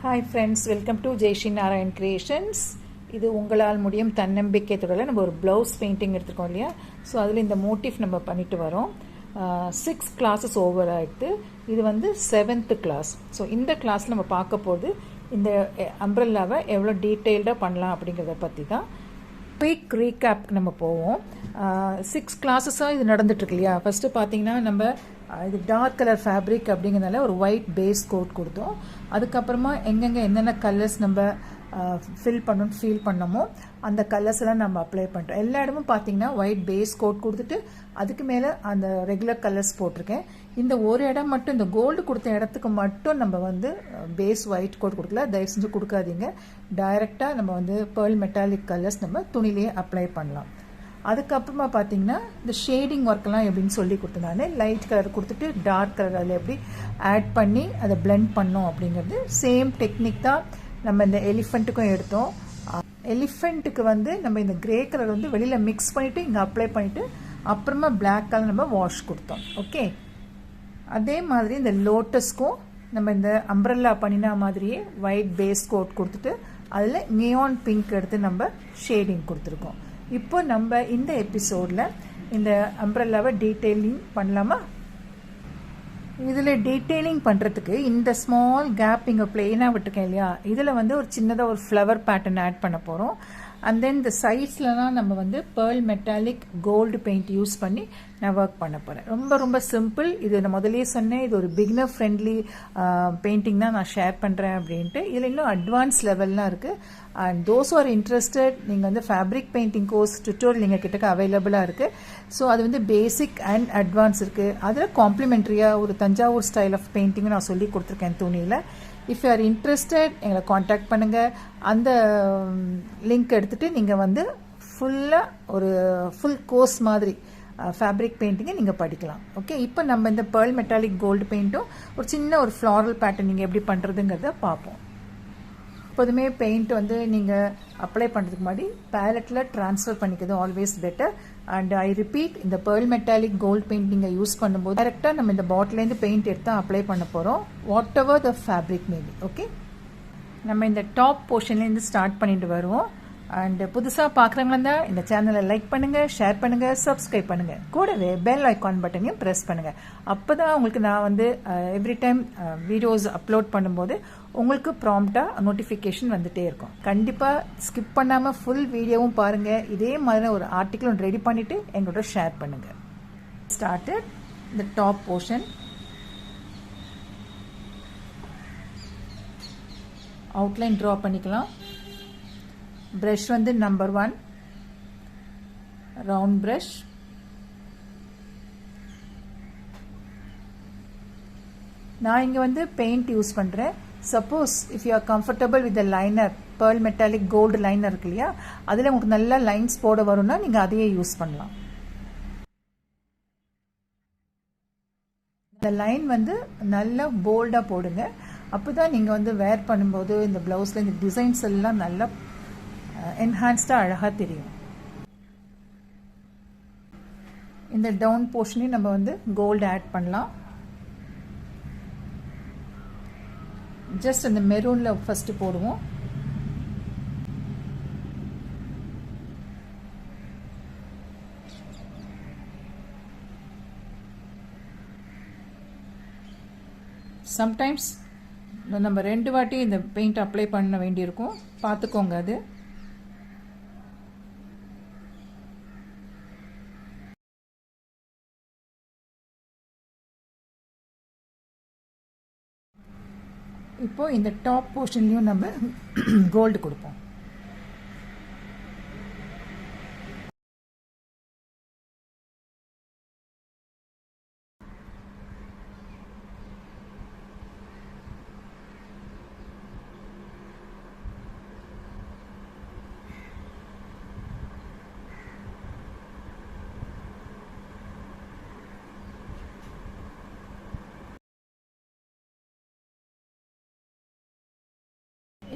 Hi friends, welcome to Jayashree Narayan creations. இது உங்களால் முடியும் தன்னம்பிக்கை தொடரில் நம்ம ஒரு ப்ளவுஸ் பெயிண்டிங் எடுத்துருக்கோம் இல்லையா. ஸோ அதில் இந்த மோட்டிவ் நம்ம பண்ணிட்டு வரோம். 6 classes ஓவர் ஆகிடுது. இது வந்து 7th class. ஸோ இந்த கிளாஸில் நம்ம பார்க்க போகிறது இந்த அம்ப்ரெல்லாவை எவ்வளோ டீட்டெயில்டாக பண்ணலாம் அப்படிங்கிறத பற்றி தான். குயிக் ரீகேப்க்கு நம்ம போவோம். 6 classes-ஆக இது நடந்துட்டுருக்கு இல்லையா. ஃபஸ்ட்டு பார்த்தீங்கன்னா நம்ம இது டார்க் கலர் ஃபேப்ரிக் அப்படிங்கிறதுனால ஒரு ஒயிட் பேஸ் கோட் கொடுத்தோம். அதுக்கப்புறமா எங்கெங்கே என்னென்ன கலர்ஸ் நம்ம ஃபில் பண்ணணும்னு ஃபீல் பண்ணமோ அந்த கலர்ஸ் எல்லாம் நம்ம அப்ளை பண்ணுறோம். எல்லா இடமும் பார்த்தீங்கன்னா ஒயிட் பேஸ் கோட் கொடுத்துட்டு அதுக்கு மேலே அந்த ரெகுலர் கலர்ஸ் போட்டிருக்கேன். இந்த ஒரு இடம் மட்டும், இந்த கோல்டு கொடுத்த இடத்துக்கு மட்டும் நம்ம வந்து பேஸ் ஒயிட் கோட் கொடுக்கல. தயவு செஞ்சு கொடுக்காதீங்க. டைரெக்டாக நம்ம வந்து பேர்ல் மெட்டாலிக் கலர்ஸ் நம்ம துணிலேயே அப்ளை பண்ணலாம். அதுக்கப்புறமா பார்த்தீங்கன்னா இந்த ஷேடிங் ஒர்க்கெல்லாம் எப்படின்னு சொல்லி கொடுத்தனால லைட் கலர் கொடுத்துட்டு டார்க் கலர் அதில் எப்படி ஆட் பண்ணி அதை பிளெண்ட் பண்ணோம் அப்படிங்கிறது சேம் டெக்னிக் தான் நம்ம இந்த எலிஃபெண்ட்டுக்கும் எடுத்தோம். எலிஃபெண்ட்டுக்கு வந்து நம்ம இந்த கிரே கலர் வந்து வெளியில் மிக்ஸ் பண்ணிவிட்டு இங்கே அப்ளை பண்ணிவிட்டு அப்புறமா பிளாக் கலர் நம்ம வாஷ் கொடுத்தோம். ஓகே, அதே மாதிரி இந்த லோட்டஸ்க்கும் நம்ம இந்த அம்ப்ரெல்லா பண்ணினா மாதிரியே ஒயிட் பேஸ் கோட் கொடுத்துட்டு அதில் நியான் பிங்க் எடுத்து நம்ம ஷேடிங் கொடுத்துருக்கோம். இப்போ நம்ம இந்த எபிசோடில் இந்த அம்ப்ரெல்லாவை டீட்டெயிலிங் பண்ணலாமா? இதில் டீட்டெயிலிங் பண்ணுறதுக்கு இந்த ஸ்மால் கேப் இங்கே பிளெயினாக விட்டுருக்கேன் இல்லையா, இதில் வந்து ஒரு சின்னதாக ஒரு ஃப்ளவர் பேட்டர்ன் ஆட் பண்ண போகிறோம். அண்ட் தென் இந்த சைட்ஸ்லாம் நம்ம வந்து pearl metallic gold paint use பண்ணி நான் ஒர்க் பண்ண போகிறேன். ரொம்ப ரொம்ப சிம்பிள். இது நான் முதலே சொன்னேன், இது ஒரு பிகினர் ஃப்ரெண்ட்லி பெயிண்டிங் தான் நான் ஷேர் பண்ணுறேன் அப்படின்ட்டு. இதில் இன்னும் அட்வான்ஸ் லெவல்லாம் இருக்குது. அண்ட் தோஸ் ஆர் இன்ட்ரெஸ்டட், நீங்கள் வந்து ஃபேப்ரிக் பெயிண்டிங் கோர்ஸ் டுட்டோரியல் எங்கள் கிட்டக்க அவைலபிளாக இருக்குது. ஸோ அது வந்து பேசிக் அண்ட் அட்வான்ஸ் இருக்குது. அதில் காம்ப்ளிமெண்ட்ரியாக ஒரு தஞ்சாவூர் ஸ்டைல் ஆஃப் பெயிண்டிங் நான் சொல்லி கொடுத்துருக்கேன் துணியில். இஃப் யூ ஆர் இன்ட்ரெஸ்டட் எங்களை காண்டாக்ட் பண்ணுங்கள். அந்த லிங்க் எடுத்துகிட்டு நீங்கள் வந்து ஃபுல்லாக ஒரு ஃபுல் கோர்ஸ் மாதிரி ஃபேப்ரிக் பெயிண்டிங்கை நீங்கள் படிக்கலாம். ஓகே, இப்போ நம்ம இந்த பேர்ல் மெட்டாலிக் கோல்டு பெயிண்ட்டும் ஒரு சின்ன ஒரு ஃப்ளாரல் பேட்டர்ன் நீங்கள் எப்படி பண்ணுறதுங்கிறத பார்ப்போம். எப்போதுமே பெயிண்ட் வந்து நீங்கள் அப்ளை பண்ணுறதுக்கு முன்னாடி பேலட்டில் ட்ரான்ஸ்ஃபர் பண்ணிக்கிறது always better. And I repeat, இந்த பேர்ல் மெட்டாலிக் கோல்ட் பெயிண்ட் நீங்கள் யூஸ் பண்ணும்போது டேரெக்டாக நம்ம இந்த பாட்டிலேருந்து பெயிண்ட் எடுத்து அப்ளை பண்ண போகிறோம், what ever the fabric maybe. Okay, நம்ம இந்த டாப் போர்ஷன்லேருந்து ஸ்டார்ட் பண்ணிட்டு வருவோம். அண்ட் புதுசாக பார்க்குறவங்களா இருந்தால் இந்த சேனலை லைக் பண்ணுங்கள், ஷேர் பண்ணுங்கள், சப்ஸ்கிரைப் பண்ணுங்கள். கூடவே பெல் ஐக்கான் பட்டனையும் ப்ரெஸ் பண்ணுங்கள். அப்போ தான் உங்களுக்கு நான் வந்து எவ்ரி டைம் வீடியோஸ் அப்லோட் பண்ணும்போது உங்களுக்கு ப்ராம்ப்டாக நோட்டிஃபிகேஷன் வந்துகிட்டே இருக்கும். கண்டிப்பாக ஸ்கிப் பண்ணாமல் ஃபுல் வீடியோவும் பாருங்கள். இதே மாதிரி ஒரு ஆர்டிக்கிள் ரெடி பண்ணிவிட்டு எங்களோட ஷேர் பண்ணுங்கள். ஸ்டார்டட் இந்த டாப் போர்ஷன் அவுட்லைன் ட்ரா பண்ணிக்கலாம். ப்ரஷ் வந்து நம்பர் 1 ரவுண்ட் ப்ரஷ். நான் இங்கே வந்து பெயிண்ட் யூஸ் பண்ணுறேன். Suppose if you are comfortable with the liner, pearl metallic gold liner இருக்கு இல்லையா, அதில் உங்களுக்கு நல்லா லைன்ஸ் போட வரும்னா நீங்கள் அதையே யூஸ் பண்ணலாம். இந்த லைன் வந்து நல்லா போல்டாக போடுங்க. அப்போ தான் நீங்கள் வந்து வேர் பண்ணும்போது இந்த ப்ளவுஸில் இந்த டிசைன்ஸ் எல்லாம் நல்லா என்ஹான்ஸ்டாக அழகாக தெரியும். இந்த டவுன் போர்ஷனையும் நம்ம வந்து கோல்டு ஆட் பண்ணலாம். ஜஸ்ட் அந்த மெரூனில் ஃபஸ்ட்டு போடுவோம். சம்டைம்ஸ் நம்ம 2 வாட்டி இந்த பெயிண்ட் அப்ளை பண்ண வேண்டியிருக்கும், பார்த்துக்கோங்க. அது இப்போ இந்த டாப் போர்ஷன்லையும் நம்ம கோல்டு கொடுப்போம்.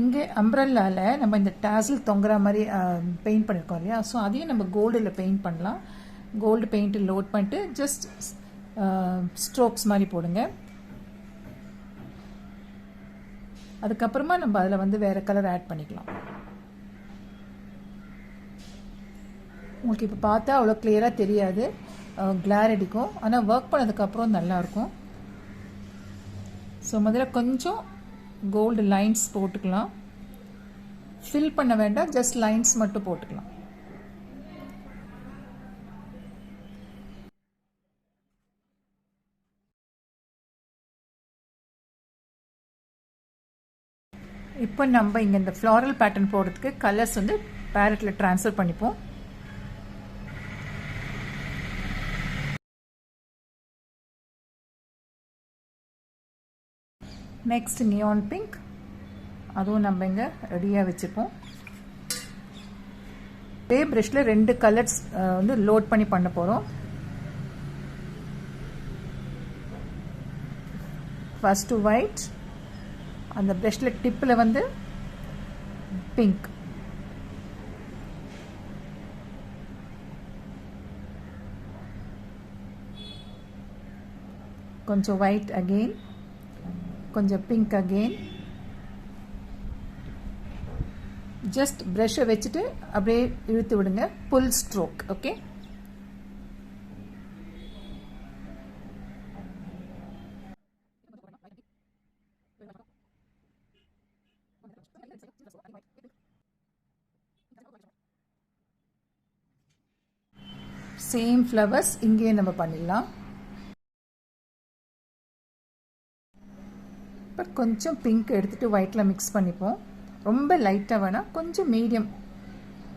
இங்கே அம்ப்ரெல்லாவில் நம்ம இந்த டாசில் தொங்குற மாதிரி பெயிண்ட் பண்ணியிருக்கோம் இல்லையா, ஸோ அதையும் நம்ம கோல்டில் பெயிண்ட் பண்ணலாம். கோல்டு பெயிண்ட்டு லோட் பண்ணிட்டு ஜஸ்ட் ஸ்ட்ரோக்ஸ் மாதிரி போடுங்க. அதுக்கப்புறமா நம்ம அதில் வந்து வேறு கலர் ஆட் பண்ணிக்கலாம். உங்களுக்கு இப்போ பார்த்தா அவ்வளோ கிளியராக தெரியாது, கிளார் அடிக்கும். ஆனால் ஒர்க் பண்ணதுக்கப்புறம் நல்லாயிருக்கும். ஸோ முதல்ல கொஞ்சம் கோல்டு லைன்ஸ் போட்டுக்கலாம். ஃபில் பண்ண வேண்டாம், ஜஸ்ட் லைன்ஸ் மட்டும் போட்டுக்கலாம். இப்போ நம்ம இங்கே இந்த ஃப்ளாரல் பேட்டர்ன் போடுறதுக்கு கலர்ஸ் வந்து பேலட்டில் ட்ரான்ஸ்ஃபர் பண்ணிப்போம். நெக்ஸ்ட் நியான் பிங்க், அதுவும் நம்ம இங்கே ரெடியாக வச்சுப்போம். ஒரே ப்ரஷில் 2 கலர்ஸ் வந்து லோட் பண்ணி பண்ண போகிறோம். ஃபர்ஸ்ட் ஒயிட், அந்த ப்ரஷில் டிப்பில் வந்து பிங்க். கொஞ்சம் ஒயிட் அகெயின், கொஞ்சம் பிங்க் அகெயின். ஜஸ்ட் ப்ரஷை வச்சுட்டு அப்படியே இழுத்து விடுங்க, புல் ஸ்ட்ரோக். ஓகே, சேம் ஃப்ளவர்ஸ் இங்கேயே நம்ம பண்ணிடலாம். இப்போ கொஞ்சம் பிங்க் எடுத்துகிட்டு ஒயிட்டில் மிக்ஸ் பண்ணிப்போம். ரொம்ப லைட்டாக வேணால், கொஞ்சம் மீடியம்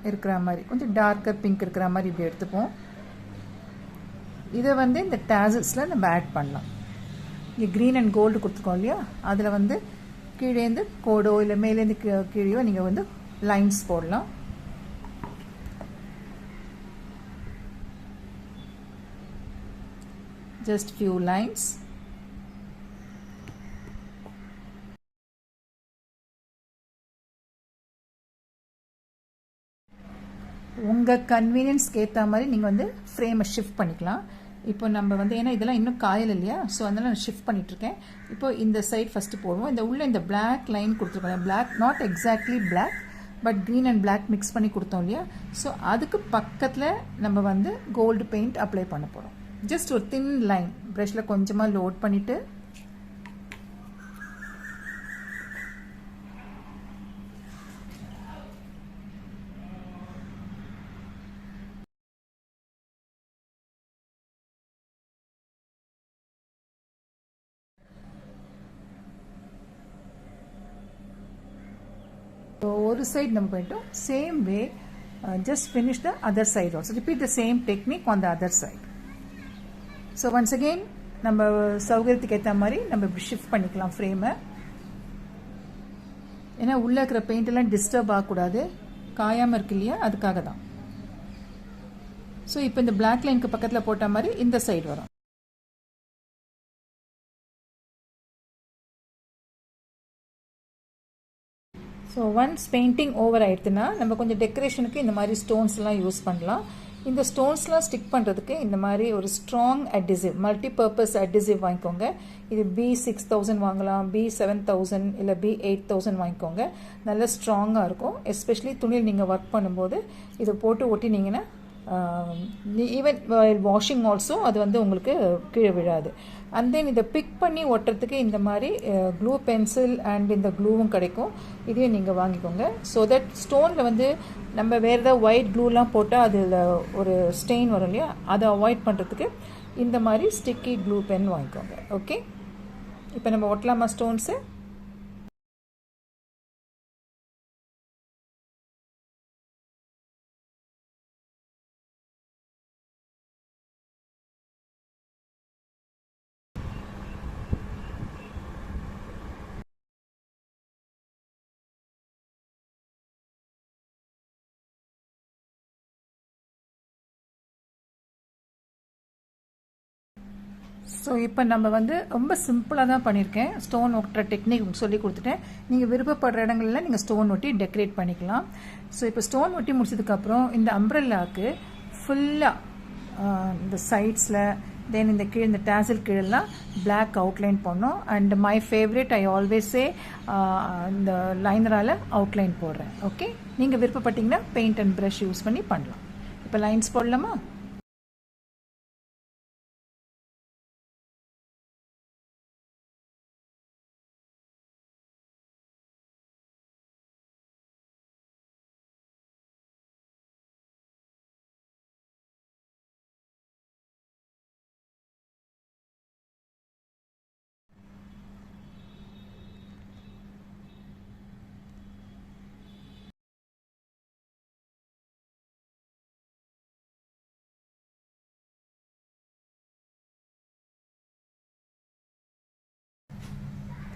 இருக்கிற மாதிரி, கொஞ்சம் டார்க்கர் பிங்க் இருக்கிற மாதிரி இப்படி எடுத்துப்போம். இதை வந்து இந்த டேசல்ஸில் நம்ம ஆட் பண்ணலாம். இங்கே க்ரீன் அண்ட் கோல்டு கொடுத்துருக்கோம் இல்லையா, அதில் வந்து கீழேந்து கோடோ இல்லை மேலேருந்து கீழேயோ நீங்கள் வந்து லைன்ஸ் போடலாம். Just few lines. உங்கள் கன்வீனியன்ஸ்க்கு ஏற்ற மாதிரி நீங்கள் வந்து ஃப்ரேமை ஷிஃப்ட் பண்ணிக்கலாம். இப்போ நம்ம வந்து ஏன்னா இதெல்லாம் இன்னும் காயல் இல்லையா, ஸோ அதனால் நான் ஷிஃப்ட் பண்ணிகிட்ருக்கேன். இப்போ இந்த சைட் ஃபஸ்ட்டு போடுவோம். இந்த உள்ள இந்த பிளாக் லைன் கொடுத்துருக்கோம், black not exactly black but green and black mix பண்ணி கொடுத்தோம் இல்லையா, ஸோ அதுக்கு பக்கத்தில் நம்ம வந்து கோல்டு பெயிண்ட் அப்ளை பண்ண போகிறோம். ஜஸ்ட் ஒரு தின் லைன் ப்ரஷில் கொஞ்சமாக லோட் பண்ணிவிட்டு ஒரு சைடு நம்ம போயிட்டோம். Same way just finish the other side also. Repeat the same technique on the other side. So once again நம்ம சௌகரியத்துக்கு ஏற்ற மாதிரி நம்ம இப்படி ஷிஃப்ட் பண்ணிக்கலாம் ஃப்ரேமை. ஏன்னா உள்ளே இருக்கிற பெயிண்ட் எல்லாம் டிஸ்டர்ப் ஆகக்கூடாது, காயாமல் இருக்கு இல்லையா, அதுக்காக தான். ஸோ இப்போ இந்த பிளாக் லைனுக்கு பக்கத்தில் போட்ட மாதிரி இந்த சைடு வரும். ஸோ ஒன்ஸ் பெயிண்டிங் ஓவர் ஆயிடுதுன்னா நம்ம கொஞ்சம் டெக்கரேஷனுக்கு இந்த மாதிரி ஸ்டோன்ஸ்லாம் யூஸ் பண்ணலாம். இந்த ஸ்டோன்ஸ்லாம் ஸ்டிக் பண்ணுறதுக்கு இந்த மாதிரி ஒரு strong adhesive, multi purpose adhesive வாங்கிக்கோங்க. இது B6000 வாங்கலாம், B7000 இல்லை B8000 வாங்கிக்கோங்க. நல்ல ஸ்ட்ராங்காக இருக்கும். எஸ்பெஷலி துணியில் நீங்கள் ஒர்க் பண்ணும்போது இதை போட்டு ஒட்டினீங்கன்னா ஈவன் வாஷிங் ஆல்சோ அது வந்து உங்களுக்கு கீழே விழாது. அண்ட் தென் இதை பிக் பண்ணி ஒட்டுறதுக்கு இந்த மாதிரி க்ளூ பென்சில் அண்ட் இந்த க்ளூவும் கிடைக்கும், இதையும் நீங்கள் வாங்கிக்கோங்க. ஸோ தட் ஸ்டோனில் வந்து நம்ம வேறு ஏதாவது ஒயிட் க்ளூலாம் போட்டால் அதில் ஒரு ஸ்டெயின் வரும் இல்லையா, அதை அவாய்ட் பண்ணுறதுக்கு இந்த மாதிரி ஸ்டிக்கி க்ளூ பென் வாங்கிக்கோங்க. ஓகே, இப்போ நம்ம ஒட்டலாமா ஸ்டோன்ஸு? ஸோ இப்போ நம்ம வந்து ரொம்ப சிம்பிளாக தான் பண்ணியிருக்கேன். ஸ்டோன் ஒட்டுற டெக்னிக் சொல்லி கொடுத்துட்டேன். நீங்கள் விருப்பப்படுற இடங்கள்ல நீங்கள் ஸ்டோன் ஒட்டி டெக்கரேட் பண்ணிக்கலாம். ஸோ இப்போ ஸ்டோன் ஒட்டி முடிச்சதுக்கப்புறம் இந்த அம்ப்ரெல்லாவுக்கு ஃபுல்லாக இந்த சைட்ஸில் தென் இந்த கீழே இந்த டேசல் கீழெல்லாம் பிளாக் அவுட்லைன் பண்ணோம். And my favourite I always say இந்த லைனரால் அவுட்லைன் போடுறேன். ஓகே, நீங்கள் விருப்பப்பட்டீங்கன்னா பெயிண்ட் அண்ட் ப்ரஷ் யூஸ் பண்ணி பண்ணலாம். இப்போ லைன்ஸ் போடலாமா?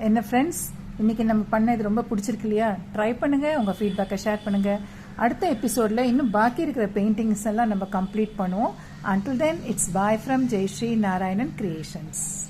என்ன ஃப்ரெண்ட்ஸ், இன்றைக்கி நம்ம பண்ண இது ரொம்ப பிடிச்சிருக்கு இல்லையா? ட்ரை பண்ணுங்கள், உங்கள் ஃபீட்பேக்கை ஷேர் பண்ணுங்கள். அடுத்த எபிசோடில் இன்னும் பாக்கி இருக்கிற பெயிண்டிங்ஸ் எல்லாம் நம்ம கம்ப்ளீட் பண்ணுவோம். Until then, it's bye from Jayashree Narayanan Creations.